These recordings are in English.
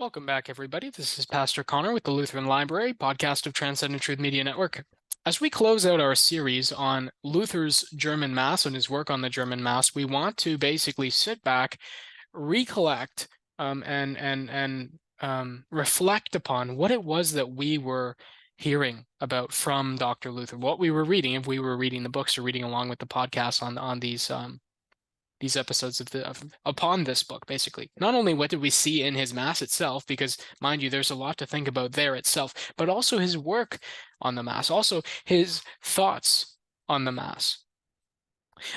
Welcome back, everybody. This is Pastor Connor with the Lutheran Library, podcast of Transcendent Truth Media Network. As we close out our series on Luther's German Mass and his work on the German Mass, we want to basically sit back, recollect, and reflect upon what it was that we were hearing about from Dr. Luther, what we were reading, if we were reading the books or reading along with the podcasts on these episodes upon this book. Basically, not only what did we see in his Mass itself, because mind you, there's a lot to think about there itself, but also his work on the Mass, also his thoughts on the Mass.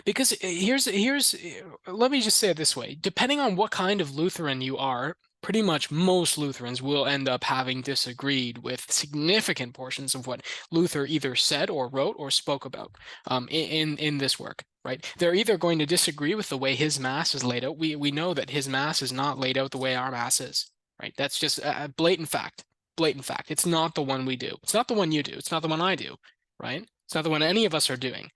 Because let me just say it this way: depending on what kind of Lutheran you are, pretty much most Lutherans will end up having disagreed with significant portions of what Luther either said or wrote or spoke about in this work. Right? They're either going to disagree with the way his Mass is laid out. We know that his Mass is not laid out the way our Mass is. Right? That's just a blatant fact. Blatant fact. It's not the one we do. It's not the one you do. It's not the one I do. Right? It's not the one any of us are doing.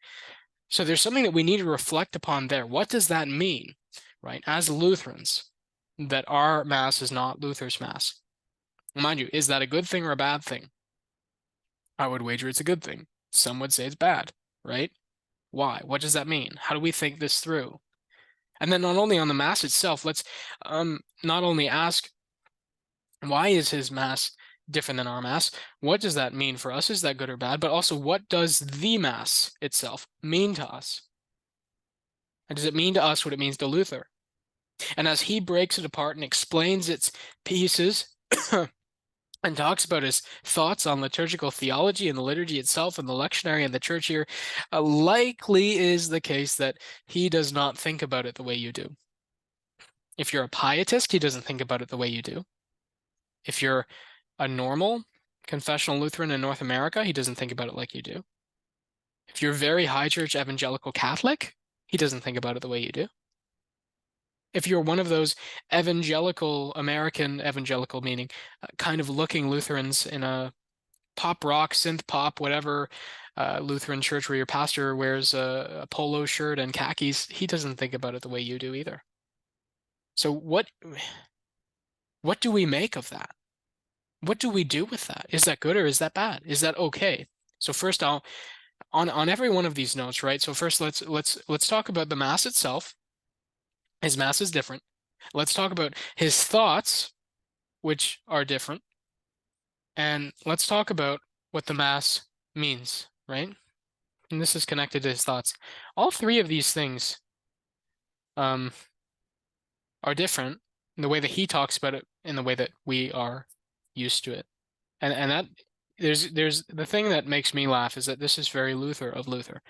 So there's something that we need to reflect upon there. What does that mean, right, as Lutherans, that our Mass is not Luther's Mass? Mind you, is that a good thing or a bad thing? I would wager it's a good thing. Some would say it's bad, right? Why? What does that mean? How do we think this through? And then not only on the Mass itself, let's not only ask, why is his Mass different than our Mass? What does that mean for us? Is that good or bad? But also, what does the Mass itself mean to us? And does it mean to us what it means to Luther? And as he breaks it apart and explains its pieces and talks about his thoughts on liturgical theology and the liturgy itself and the lectionary and the church here, likely is the case that he does not think about it the way you do. If you're a pietist, he doesn't think about it the way you do. If you're a normal confessional Lutheran in North America, he doesn't think about it like you do. If you're very high church evangelical Catholic, he doesn't think about it the way you do. If you're one of those evangelical, American evangelical, meaning kind of looking Lutherans in a pop rock, synth pop, whatever Lutheran church where your pastor wears a polo shirt and khakis, he doesn't think about it the way you do either. So what do we make of that? What do we do with that? Is that good or is that bad? Is that okay? So first, on every one of these notes, right? So first, let's talk about the Mass itself. His Mass is different. Let's talk about his thoughts, which are different. And let's talk about what the Mass means, right? And this is connected to his thoughts. All three of these things are different in the way that he talks about it, in the way that we are used to it. And that there's the thing that makes me laugh is that this is very Luther of Luther,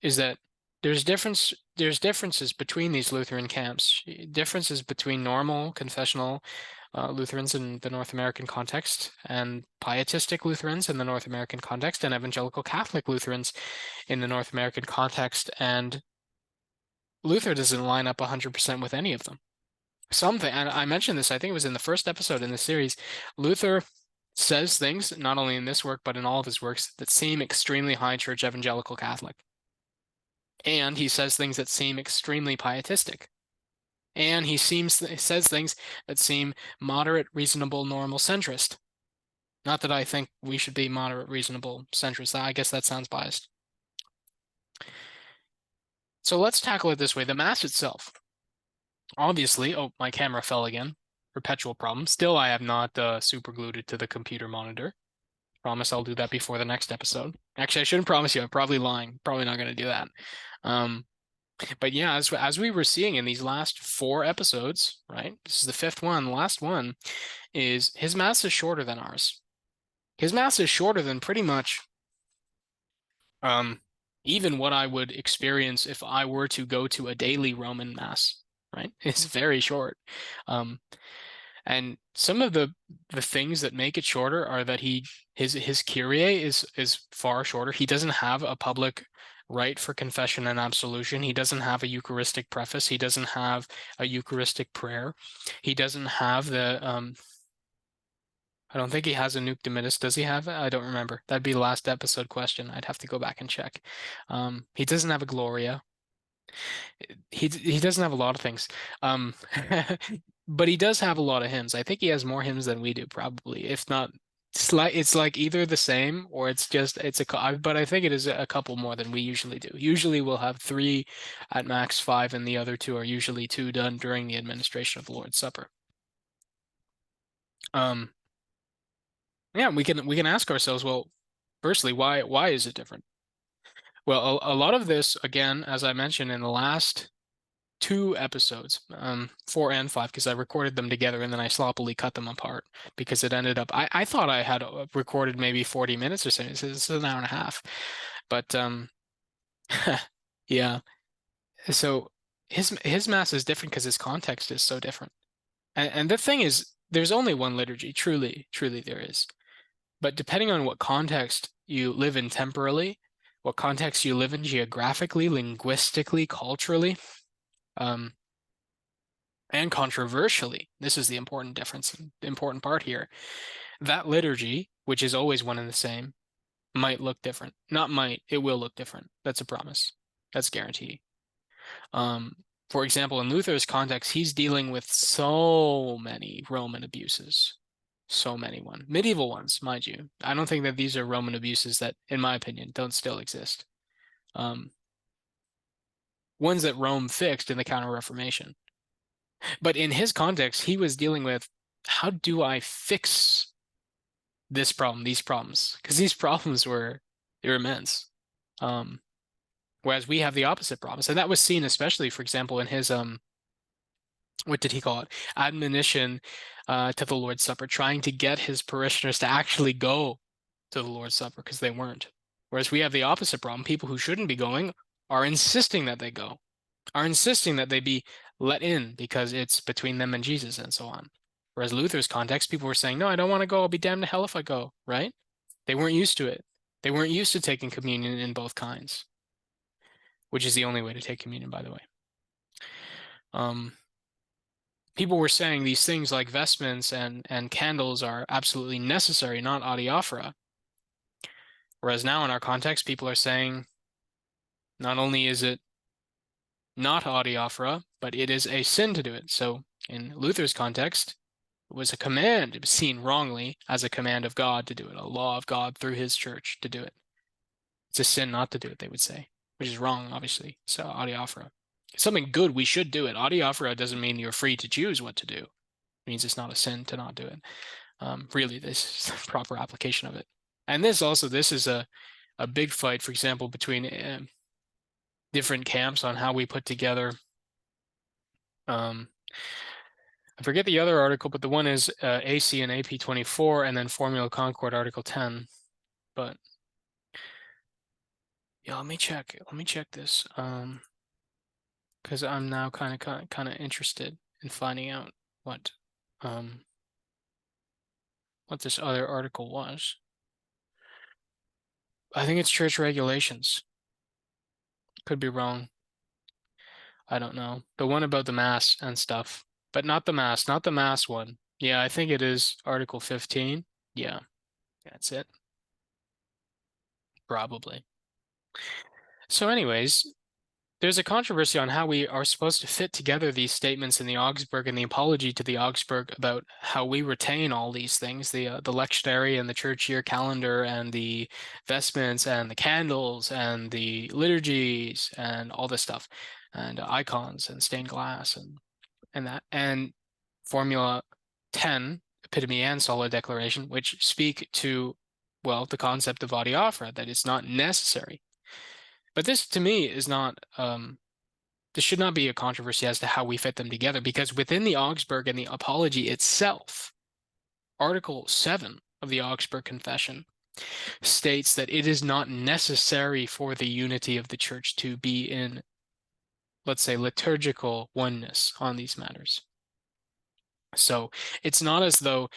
is that there's differences between these Lutheran camps, differences between normal confessional Lutherans in the North American context and pietistic Lutherans in the North American context and evangelical Catholic Lutherans in the North American context. And Luther doesn't line up 100% with any of them. Something, and I mentioned this, I think it was in the first episode in the series, Luther says things, not only in this work, but in all of his works, that seem extremely high church evangelical Catholic. And he says things that seem extremely pietistic. And he says things that seem moderate, reasonable, normal, centrist. Not that I think we should be moderate, reasonable, centrist. I guess that sounds biased. So let's tackle it this way. The Mass itself. Obviously, oh, my camera fell again. Perpetual problem. Still, I have not super glued it to the computer monitor. Promise I'll do that before the next episode. Actually, I shouldn't promise you. I'm probably lying. Probably not going to do that. But yeah, as we were seeing in these last 4 episodes, right? This is the 5th one. The last one is his Mass is shorter than ours. His Mass is shorter than pretty much even what I would experience if I were to go to a daily Roman Mass, right? It's very short. And some of the things that make it shorter are that his Kyrie is far shorter. He doesn't have a public rite for confession and absolution. He doesn't have a Eucharistic preface. He doesn't have a Eucharistic prayer. He doesn't have the I don't think he has a Nunc Dimittis. Does he have it? I don't remember. That'd be the last episode question. I'd have to go back and check. He doesn't have a Gloria. He doesn't have a lot of things. but he does have a lot of hymns. I think he has more hymns than we do, probably. If not, it's like either the same or but I think it is a couple more than we usually do. Usually we'll have three at max five, and the other two are usually two done during the administration of the Lord's Supper. Um, yeah, we can ask ourselves, well, firstly, why is it different? Well, a lot of this, again, as I mentioned in the last two episodes, 4 and 5, because I recorded them together and then I sloppily cut them apart because it ended up, I thought I had recorded maybe 40 minutes or so. It's an hour and a half. But yeah. So his mass is different because his context is so different. And the thing is, there's only one liturgy, truly there is. But depending on what context you live in temporally, what context you live in geographically, linguistically, culturally, um, and controversially, this is the important difference, the important part here. That liturgy, which is always one and the same, might look different. Not might, it will look different. That's a promise. That's guaranteed. For example, in Luther's context, he's dealing with so many Roman abuses. So many medieval ones, mind you. I don't think that these are Roman abuses that, in my opinion, don't still exist. Ones that Rome fixed in the Counter-Reformation. But in his context, he was dealing with, how do I fix this problem, these problems? Because these problems they're immense. Whereas we have the opposite problems. And that was seen especially, for example, in his what did he call it? Admonition to the Lord's Supper, trying to get his parishioners to actually go to the Lord's Supper because they weren't. Whereas we have the opposite problem. People who shouldn't be going are insisting that they go, are insisting that they be let in because it's between them and Jesus and so on. Whereas Luther's context, people were saying, no, I don't want to go. I'll be damned to hell if I go, right? They weren't used to it. They weren't used to taking communion in both kinds, which is the only way to take communion, by the way. People were saying these things like vestments and candles are absolutely necessary, not adiaphora. Whereas now in our context, people are saying not only is it not adiaphora, but it is a sin to do it. So in Luther's context, it was a command. It was seen wrongly as a command of God to do it, a law of God through his church to do it. It's a sin not to do it, they would say, which is wrong, obviously. So adiaphora. It's something good, we should do it. Adiaphora doesn't mean you're free to choose what to do. It means it's not a sin to not do it. Really, this is the proper application of it. And this is a big fight, for example, between different camps on how we put together. I forget the other article, but the one is AC and AP 24, and then Formula Concord Article 10. But yeah, let me check this. Because I'm now kind of interested in finding out what this other article was. I think it's church regulations. Could be wrong. I don't know. The one about the mass and stuff, but not the mass one. Yeah, I think it is Article 15. Yeah, that's it. Probably. So anyways, there's a controversy on how we are supposed to fit together these statements in the Augsburg and the apology to the Augsburg about how we retain all these things, the lectionary and the church year calendar and the vestments and the candles and the liturgies and all this stuff, and icons and stained glass and Formula 10, Epitome and Sola Declaration, which speak to, well, the concept of adiaphora, that it's not necessary. But this, to me, is not, this should not be a controversy as to how we fit them together, because within the Augsburg and the Apology itself, Article 7 of the Augsburg Confession states that it is not necessary for the unity of the church to be in, let's say, liturgical oneness on these matters. So it's not as though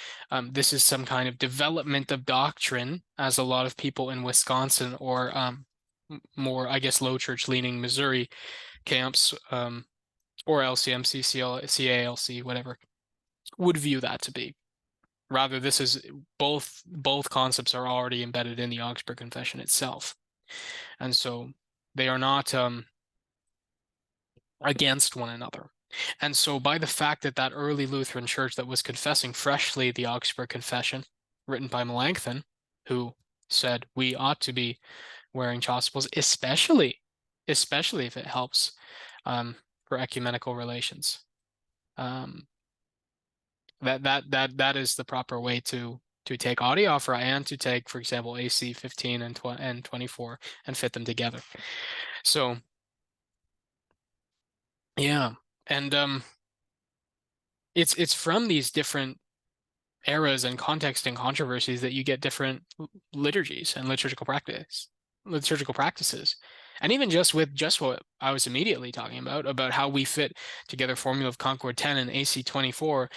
this is some kind of development of doctrine, as a lot of people in Wisconsin or more, I guess, low church leaning Missouri camps or LCMC, CALC, whatever, would view that to be. Rather, this is both concepts are already embedded in the Augsburg Confession itself. And so they are not against one another. And so by the fact that that early Lutheran church that was confessing freshly the Augsburg Confession, written by Melanchthon, who said we ought to be wearing chasubles, especially if it helps for ecumenical relations. That is the proper way to take audiophora and to take, for example, AC 15 and 24 and fit them together. So yeah, and it's from these different eras and context and controversies that you get different liturgies and liturgical practices. And even just with just what I was immediately talking about how we fit together Formula of Concord 10 and AC 24,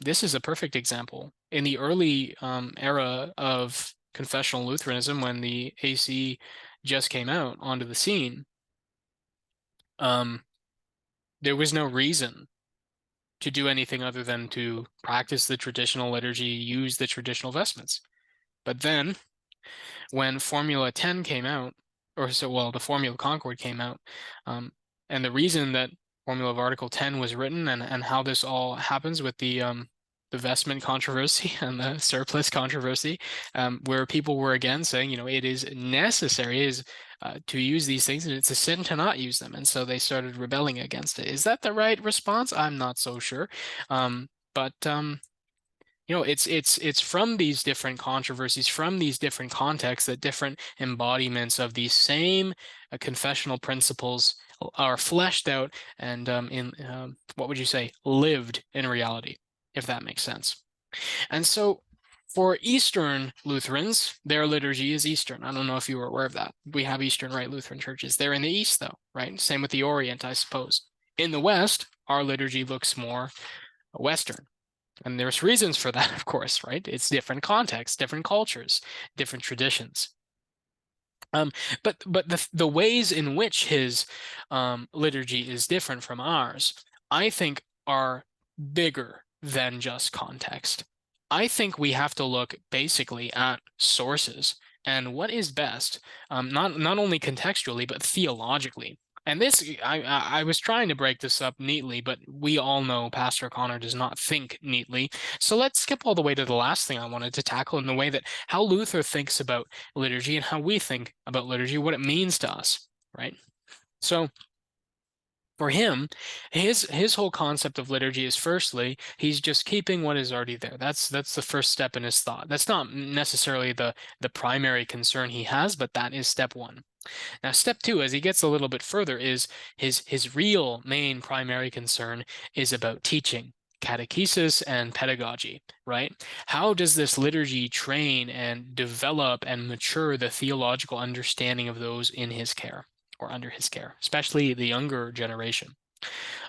this is a perfect example. In the early era of confessional Lutheranism, when the AC just came out onto the scene, there was no reason to do anything other than to practice the traditional liturgy, use the traditional vestments. But then when Formula 10 came out, the Formula of Concord came out, and the reason that Formula of Article 10 was written and how this all happens with the vestment controversy and the surplice controversy, where people were again saying, it is necessary to use these things, and it's a sin to not use them. And so they started rebelling against it. Is that the right response? I'm not so sure. But it's from these different controversies, from these different contexts, that different embodiments of these same confessional principles are fleshed out and what would you say, lived in reality, if that makes sense. And so for Eastern Lutherans, their liturgy is Eastern. I don't know if you were aware of that. We have Eastern Rite Lutheran churches. They're in the East, though, right? Same with the Orient, I suppose. In the West, our liturgy looks more Western. And there's reasons for that, of course, right? It's different contexts, different cultures, different traditions. But the ways in which his liturgy is different from ours, I think, are bigger than just context. I think we have to look basically at sources and what is best, not only contextually but theologically. And this, I was trying to break this up neatly, but we all know Pastor Connor does not think neatly. So let's skip all the way to the last thing I wanted to tackle, in the way that how Luther thinks about liturgy and how we think about liturgy, what it means to us, right? So for him, his whole concept of liturgy is, firstly, he's just keeping what is already there. That's the first step in his thought. That's not necessarily the primary concern he has, but that is step one. Now, step two, as he gets a little bit further, is his real main primary concern is about teaching, catechesis, and pedagogy, right? How does this liturgy train and develop and mature the theological understanding of those in his care or under his care, especially the younger generation?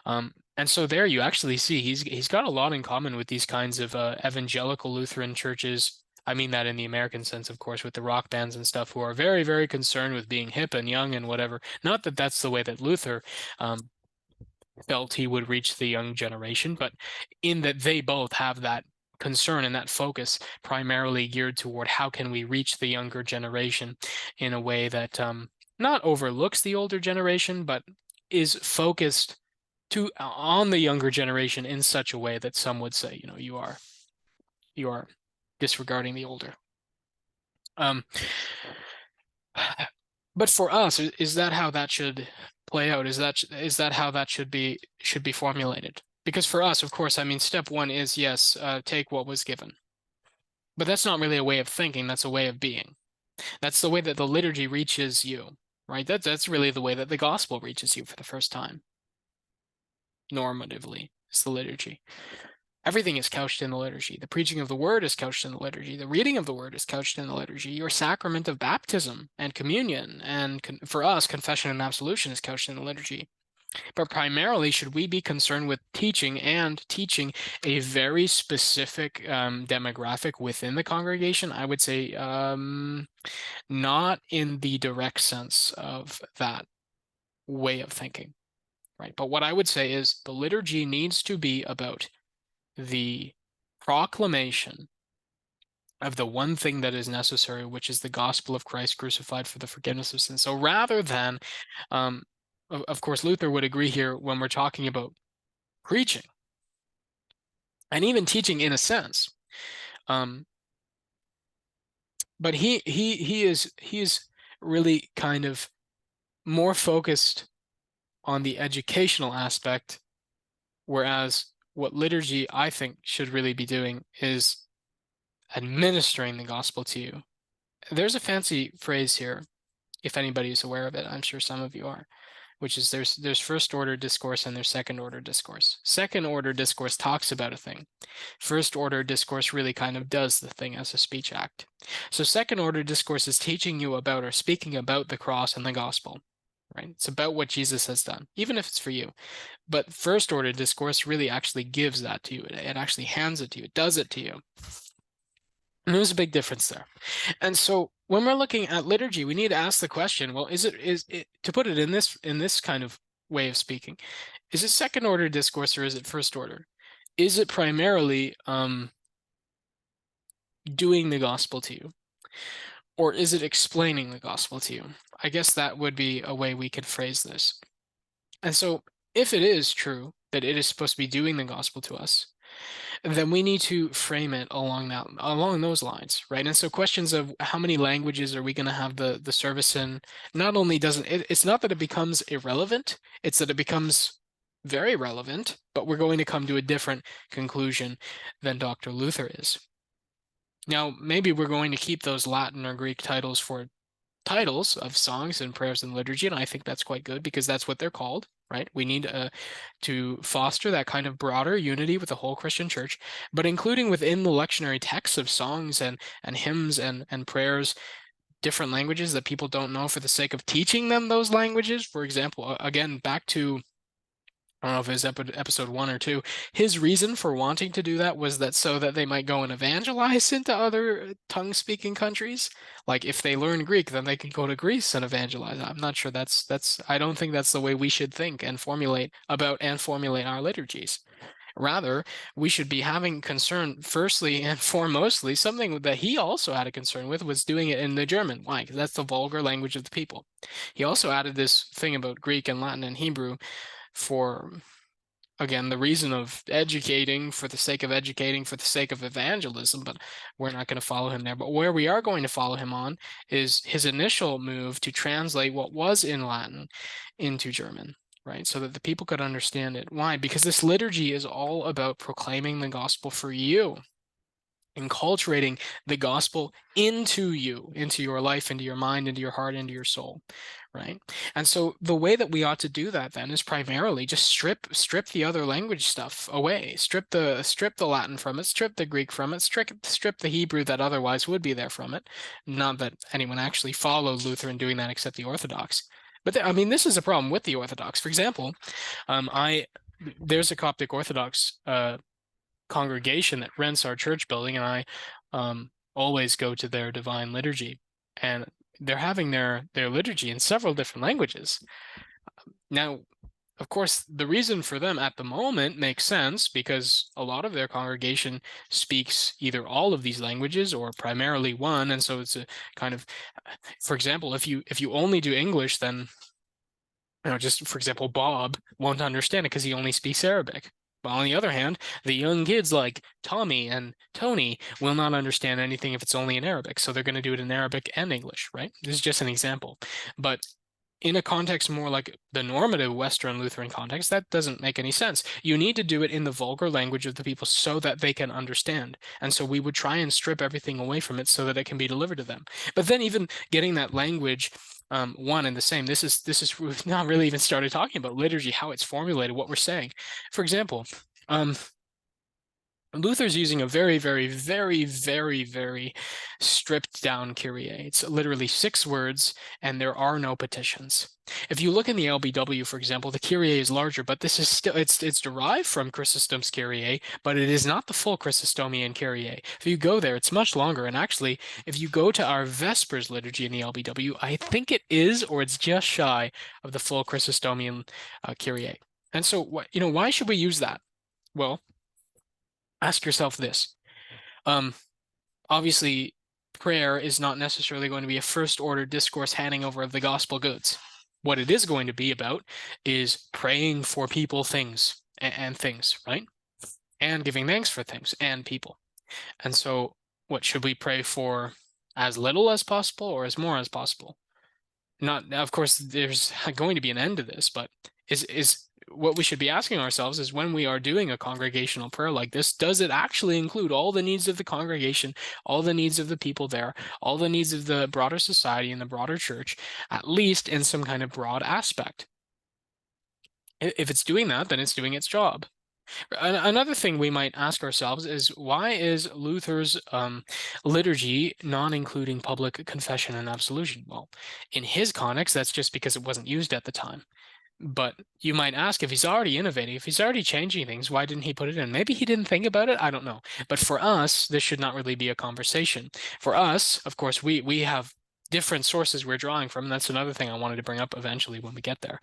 And so there you actually see he's got a lot in common with these kinds of evangelical Lutheran churches. I mean that in the American sense, of course, with the rock bands and stuff, who are very, very concerned with being hip and young and whatever. Not that that's the way that Luther felt he would reach the young generation, but in that they both have that concern and that focus primarily geared toward how can we reach the younger generation in a way that not overlooks the older generation, but is focused on the younger generation in such a way that some would say, you are disregarding the older. But for us, is that how that should play out? Is that how that should be formulated? Because for us, of course, I mean, step one is, yes, take what was given. But that's not really a way of thinking, that's a way of being. That's the way that the liturgy reaches you, right? That's really the way that the gospel reaches you for the first time. Normatively, it's the liturgy. Everything is couched in the liturgy. The preaching of the word is couched in the liturgy. The reading of the word is couched in the liturgy. Your sacrament of baptism and communion, and for us, confession and absolution, is couched in the liturgy. But primarily, should we be concerned with teaching a very specific demographic within the congregation? I would say not in the direct sense of that way of thinking, right? But what I would say is the liturgy needs to be about the proclamation of the one thing that is necessary, which is the gospel of Christ crucified for the forgiveness of sins. So rather than, of course, Luther would agree here when we're talking about preaching, and even teaching in a sense. But he is really kind of more focused on the educational aspect, whereas what liturgy, I think, should really be doing is administering the gospel to you. There's a fancy phrase here, if anybody is aware of it. I'm sure some of you are, which is there's first order discourse and there's second order discourse. Second order discourse talks about a thing. First order discourse really kind of does the thing as a speech act. So second order discourse is teaching you about or speaking about the cross and the gospel, right? It's about what Jesus has done, even if it's for you. But first order discourse really actually gives that to you. It actually hands it to you. It does it to you. And there's a big difference there. And so when we're looking at liturgy, we need to ask the question, well, is it to put it in this kind of way of speaking, is it second order discourse or is it first order? Is it primarily doing the gospel to you? Or is it explaining the gospel to you? I guess that would be a way we could phrase this. And so if it is true that it is supposed to be doing the gospel to us, then we need to frame it along those lines, right? And so questions of how many languages are we going to have the service in, not only doesn't it's not that it becomes irrelevant, it's that it becomes very relevant, but we're going to come to a different conclusion than Dr. Luther is. Now, maybe we're going to keep those Latin or Greek titles for titles of songs and prayers and liturgy, and I think that's quite good because that's what they're called, right? We need to foster that kind of broader unity with the whole Christian church, but including within the lectionary texts of songs and hymns and prayers, different languages that people don't know for the sake of teaching them those languages. For example, again, back to I don't know if it was episode 1 or 2. His reason for wanting to do that was that so that they might go and evangelize into other tongue-speaking countries. Like if they learn Greek, then they can go to Greece and evangelize. I'm not sure I don't think that's the way we should think and formulate our liturgies. Rather, we should be having concern firstly and foremostly, something that he also had a concern with was doing it in the German. Why? Because that's the vulgar language of the people. He also added this thing about Greek and Latin and Hebrew for, again, the reason of educating for the sake of educating for the sake of evangelism, but we're not going to follow him there. But where we are going to follow him on is his initial move to translate what was in Latin into German, right? So that the people could understand it. Why? Because this liturgy is all about proclaiming the gospel for you, enculturating the gospel into you, into your life, into your mind, into your heart, into your soul, right? And so the way that we ought to do that then is primarily just strip the other language stuff away, strip the Latin from it, strip the Greek from it, strip the Hebrew that otherwise would be there from it. Not that anyone actually followed Luther in doing that except the Orthodox. But I mean, this is a problem with the Orthodox. For example, there's a Coptic Orthodox congregation that rents our church building, and I always go to their divine liturgy, and they're having their liturgy in several different languages. Now, of course, the reason for them at the moment makes sense because a lot of their congregation speaks either all of these languages or primarily one, and so it's a kind of, for example, if you only do English, then just for example, Bob won't understand it because he only speaks Arabic. But on the other hand, the young kids like Tommy and Tony will not understand anything if it's only in Arabic. So they're going to do it in Arabic and English, right? This is just an example. But in a context more like the normative Western Lutheran context, that doesn't make any sense. You need to do it in the vulgar language of the people so that they can understand. And so we would try and strip everything away from it so that it can be delivered to them. But then even getting that language one and the same. We've not really even started talking about liturgy, how it's formulated, what we're saying. For example, Luther's using a very, very, very, very, very stripped down Kyrie. It's literally 6 words, and there are no petitions. If you look in the LBW, for example, the Kyrie is larger, but this is still it's derived from Chrysostom's Kyrie, but it is not the full Chrysostomian Kyrie. If you go there, it's much longer. And actually, if you go to our Vespers liturgy in the LBW, I think it is, or it's just shy of the full Chrysostomian Kyrie. And so, why should we use that? Well, ask yourself this. Obviously, prayer is not necessarily going to be a first-order discourse handing over of the gospel goods. What it is going to be about is praying for people things and things, right? And giving thanks for things and people. And so, what should we pray for? As little as possible or as more as possible? Not, of course, there's going to be an end to this, but is what we should be asking ourselves is, when we are doing a congregational prayer like this, does it actually include all the needs of the congregation, all the needs of the people there, all the needs of the broader society and the broader church, at least in some kind of broad aspect? If it's doing that, then it's doing its job. Another thing we might ask ourselves is, why is Luther's liturgy not including public confession and absolution? Well, in his context, that's just because it wasn't used at the time. But you might ask, if he's already innovating, if he's already changing things, why didn't he put it in? Maybe he didn't think about it. I don't know. But for us, this should not really be a conversation. For us, of course, we have different sources we're drawing from. That's another thing I wanted to bring up eventually when we get there.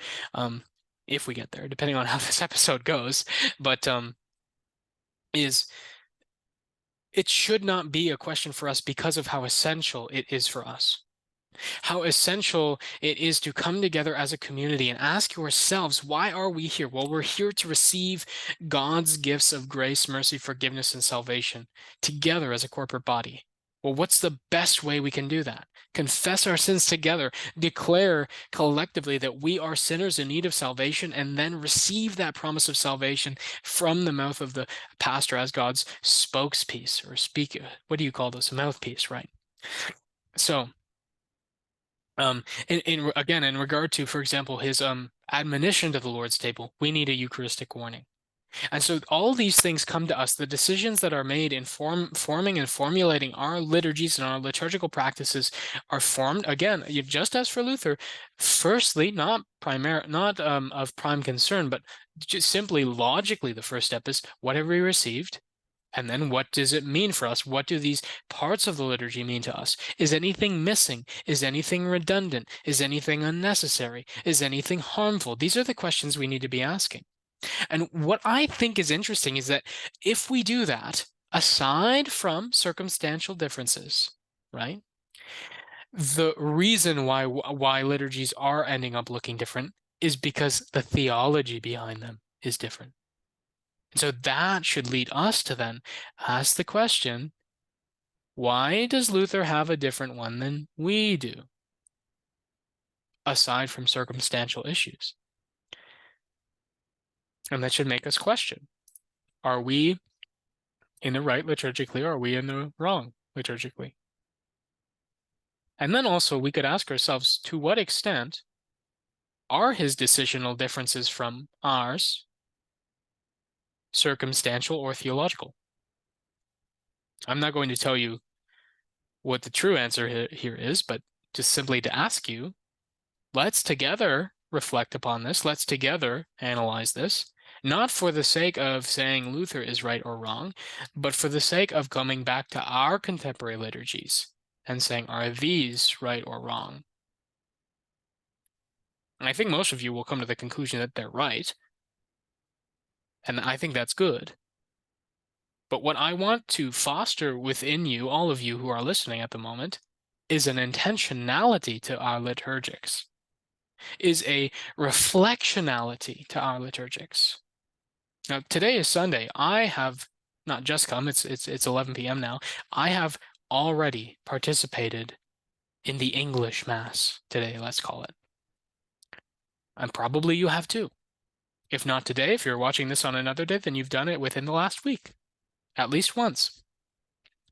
If we get there, depending on how this episode goes. But is it should not be a question for us because of how essential it is for us. How essential it is to come together as a community and ask yourselves, why are we here? Well, we're here to receive God's gifts of grace, mercy, forgiveness, and salvation together as a corporate body. Well, what's the best way we can do that? Confess our sins together, declare collectively that we are sinners in need of salvation, and then receive that promise of salvation from the mouth of the pastor as God's spokespiece, or what do you call this? A mouthpiece, right? So, again, in regard to, for example, his admonition to the Lord's table, we need a Eucharistic warning. And so all these things come to us. The decisions that are made in forming and formulating our liturgies and our liturgical practices are formed, again, just as for Luther, firstly, not of prime concern, but just simply logically, the first step is, what have we received? And then, what does it mean for us? What do these parts of the liturgy mean to us? Is anything missing? Is anything redundant? Is anything unnecessary? Is anything harmful? These are the questions we need to be asking. And what I think is interesting is that if we do that, aside from circumstantial differences, right? The reason why liturgies are ending up looking different is because the theology behind them is different. And so that should lead us to then ask the question, why does Luther have a different one than we do, aside from circumstantial issues? And that should make us question, are we in the right liturgically, or are we in the wrong liturgically? And then also we could ask ourselves, to what extent are his decisional differences from ours circumstantial or theological? I'm not going to tell you what the true answer here is, but just simply to ask you, let's together reflect upon this. Let's together analyze this, not for the sake of saying Luther is right or wrong, but for the sake of coming back to our contemporary liturgies and saying, are these right or wrong? And I think most of you will come to the conclusion that they're right. And I think that's good. But what I want to foster within you, all of you who are listening at the moment, is an intentionality to our liturgics, is a reflectionality to our liturgics. Now, today is Sunday. I have not just come, it's 11 p.m. now. I have already participated in the English Mass today, let's call it. And probably you have too. If not today, if you're watching this on another day, then you've done it within the last week, at least once.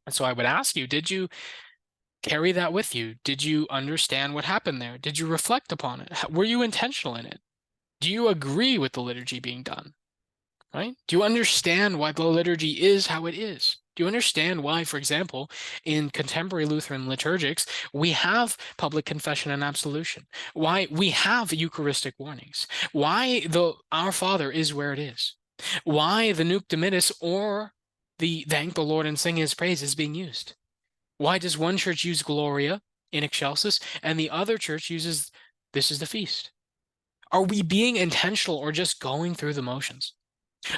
And so I would ask you, did you carry that with you? Did you understand what happened there? Did you reflect upon it? Were you intentional in it? Do you agree with the liturgy being done? Right? Do you understand why the liturgy is how it is? Do you understand why, for example, in contemporary Lutheran liturgics, we have public confession and absolution? Why we have Eucharistic warnings? Why the Our Father is where it is? Why the Nunc Dimittis or the Thank the Lord and Sing His Praise is being used? Why does one church use Gloria in Excelsis and the other church uses This is the Feast? Are we being intentional or just going through the motions?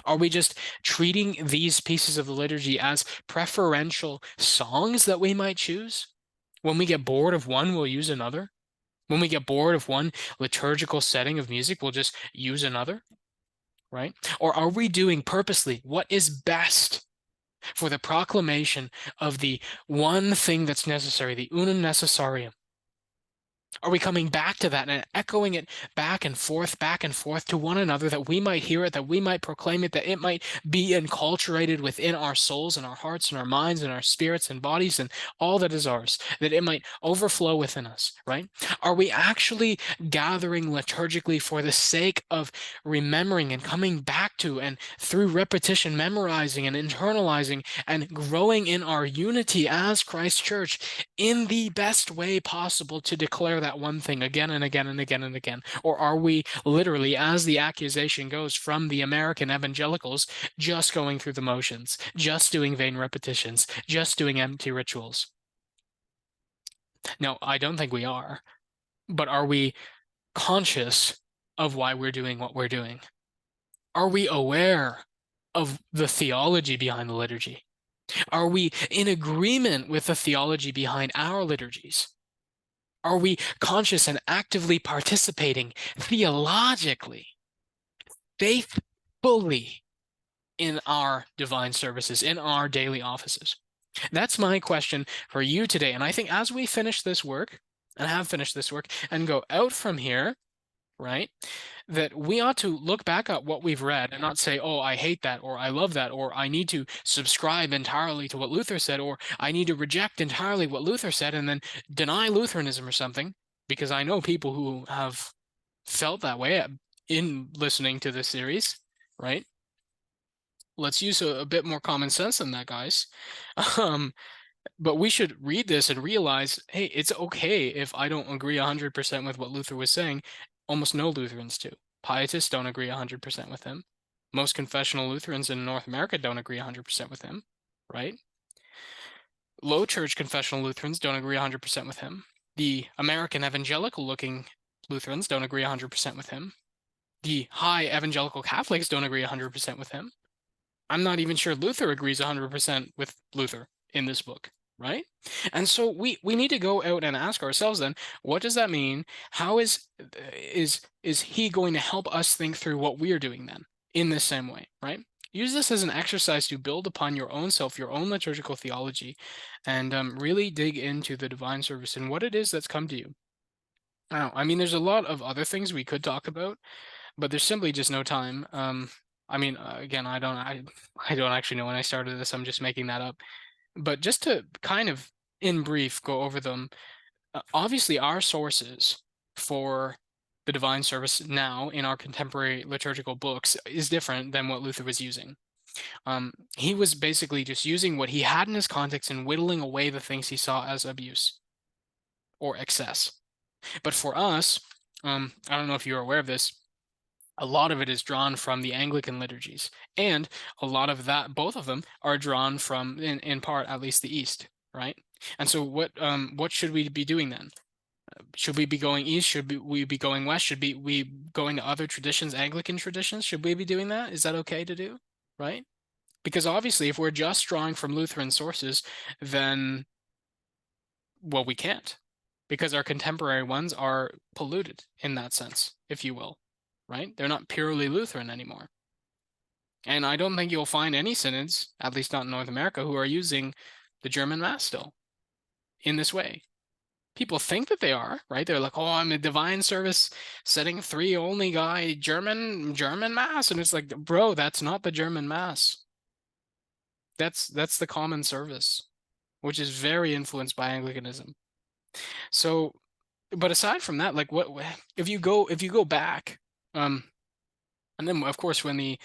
Are we just treating these pieces of the liturgy as preferential songs that we might choose? When we get bored of one, we'll use another. When we get bored of one liturgical setting of music, we'll just use another. right? Or are we doing purposely what is best for the proclamation of the one thing that's necessary, the unum necessarium? Are we coming back to that and echoing it back and forth to one another, that we might hear it, that we might proclaim it, that it might be enculturated within our souls and our hearts and our minds and our spirits and bodies and all that is ours, that it might overflow within us, right? Are we actually gathering liturgically for the sake of remembering and coming back to, and through repetition, memorizing and internalizing and growing in our unity as Christ's church in the best way possible to declare that one thing again and again and again and again? Or are we literally, as the accusation goes from the American evangelicals, just going through the motions, just doing vain repetitions, just doing empty rituals? No, I don't think we are. But are we conscious of why we're doing what we're doing? Are we aware of the theology behind the liturgy? Are we in agreement with the theology behind our liturgies? Are we conscious and actively participating theologically, faithfully in our divine services, in our daily offices? That's my question for you today. And I think as we finish this work, and have finished this work, and go out from here, right, that we ought to look back at what we've read and not say, oh, I hate that, or I love that, or I need to subscribe entirely to what Luther said, or I need to reject entirely what Luther said and then deny Lutheranism or something, because I know people who have felt that way in listening to this series, right? Let's use a bit more common sense than that, guys. But we should read this and realize, hey, it's okay if I don't agree 100% with what Luther was saying. Almost no Lutherans do. Pietists don't agree 100% with him. Most confessional Lutherans in North America don't agree 100% with him, right? Low church confessional Lutherans don't agree 100% with him. The American evangelical-looking Lutherans don't agree 100% with him. The high evangelical Catholics don't agree 100% with him. I'm not even sure Luther agrees 100% with Luther in this book, right? And so we need to go out and ask ourselves then, what does that mean? How is he going to help us think through what we are doing then in this same way, right? Use this as an exercise to build upon your own self, your own liturgical theology, and really dig into the divine service and what it is that's come to you. Now, I mean, there's a lot of other things we could talk about, but there's simply just no time. I mean, again, I don't actually know when I started this. I'm just making that up. But just to kind of, in brief, go over them. Obviously, our sources for the divine service now in our contemporary liturgical books is different than what Luther was using. He was basically just using what he had in his context and whittling away the things he saw as abuse or excess. But for us, I don't know if you're aware of this, a lot of it is drawn from the Anglican liturgies, and a lot of that, both of them, are drawn from, in part, at least the East, right? And so what should we be doing then? Should we be going east? Should we be going west? Should we going to other traditions, Anglican traditions? Should we be doing that? Is that okay to do, right? Because obviously, if we're just drawing from Lutheran sources, then, well, we can't, because our contemporary ones are polluted in that sense, if you will, right? They're not purely Lutheran anymore. And I don't think you'll find any synods, at least not in North America, who are using the German Mass still in this way. People think that they are, right? They're like, oh, I'm a divine service setting 3 only guy, German Mass. And it's like, bro, that's not the German Mass. That's the common service, which is very influenced by Anglicanism. So, but aside from that, like, what if you go back, and then of course when the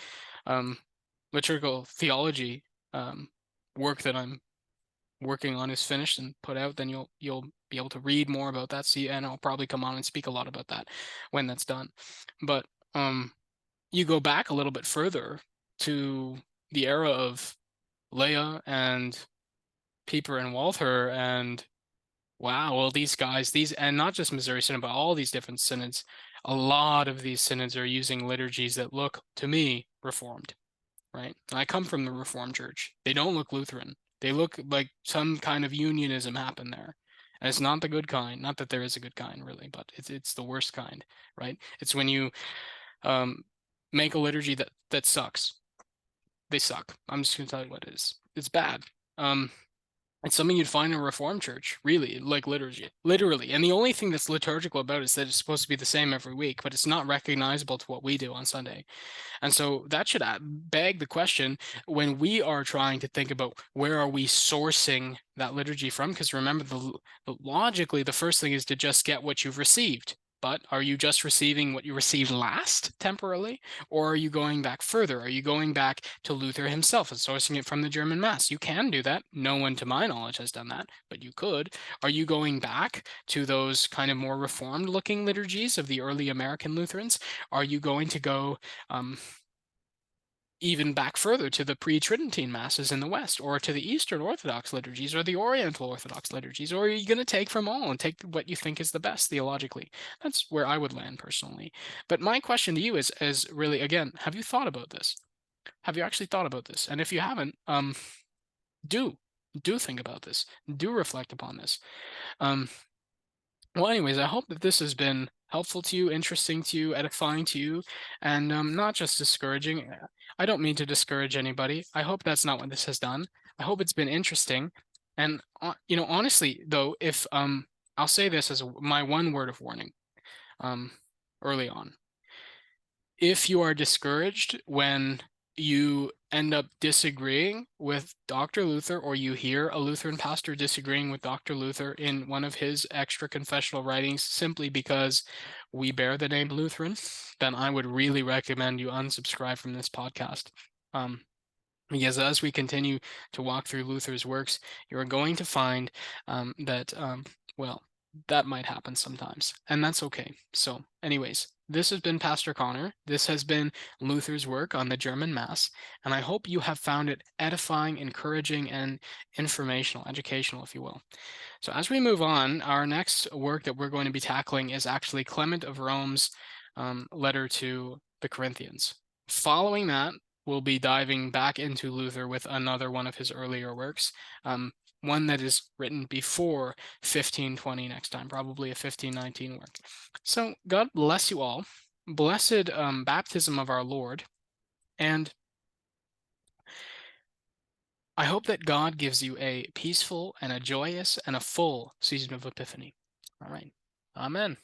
liturgical theology work that I'm working on is finished and put out, then you'll be able to read more about that. See, and I'll probably come on and speak a lot about that when that's done. But you go back a little bit further to the era of Leah and Pieper and Walther, and wow, well, these guys, and not just Missouri Synod, but all these different synods, a lot of these synods are using liturgies that look, to me, Reformed, right? I come from the Reformed Church. They don't look Lutheran. They look like some kind of unionism happened there. And it's not the good kind. Not that there is a good kind, really, but it's the worst kind, right? It's when you make a liturgy that sucks. They suck. I'm just gonna tell you what it is. It's bad. It's something you'd find in a Reformed church, really, like liturgy, literally. And the only thing that's liturgical about it is that it's supposed to be the same every week, but it's not recognizable to what we do on Sunday. And so that should beg the question when we are trying to think about where are we sourcing that liturgy from? Because remember, logically, the first thing is to just get what you've received. But are you just receiving what you received last temporarily? Or are you going back further? Are you going back to Luther himself and sourcing it from the German Mass? You can do that. No one, to my knowledge, has done that, but you could. Are you going back to those kind of more reformed looking liturgies of the early American Lutherans? Are you going to go even back further to the pre-Tridentine masses in the West, or to the Eastern Orthodox liturgies, or the Oriental Orthodox liturgies, or are you going to take from all and take what you think is the best theologically? That's where I would land personally. But my question to you is really, again, have you thought about this? Have you actually thought about this? And if you haven't, do think about this. Do reflect upon this. Well, anyways, I hope that this has been helpful to you, interesting to you, edifying to you, and not just discouraging. I don't mean to discourage anybody. I hope that's not what this has done. I hope it's been interesting. And honestly, though, if I'll say this as my one word of warning, early on. If you are discouraged when you end up disagreeing with Dr. Luther, or you hear a Lutheran pastor disagreeing with Dr. Luther in one of his extra confessional writings simply because we bear the name Lutheran, then I would really recommend you unsubscribe from this podcast. Because as we continue to walk through Luther's works, you're going to find well, that might happen sometimes, and that's okay. So anyways, this has been Pastor Connor. This has been Luther's work on the German Mass, and I hope you have found it edifying, encouraging, and informational, educational, if you will. So as we move on, our next work that we're going to be tackling is actually Clement of Rome's letter to the Corinthians. Following that, we'll be diving back into Luther with another one of his earlier works, one that is written before 1520 next time, probably a 1519 work. So God bless you all. Blessed baptism of our Lord. And I hope that God gives you a peaceful and a joyous and a full season of Epiphany. All right. Amen.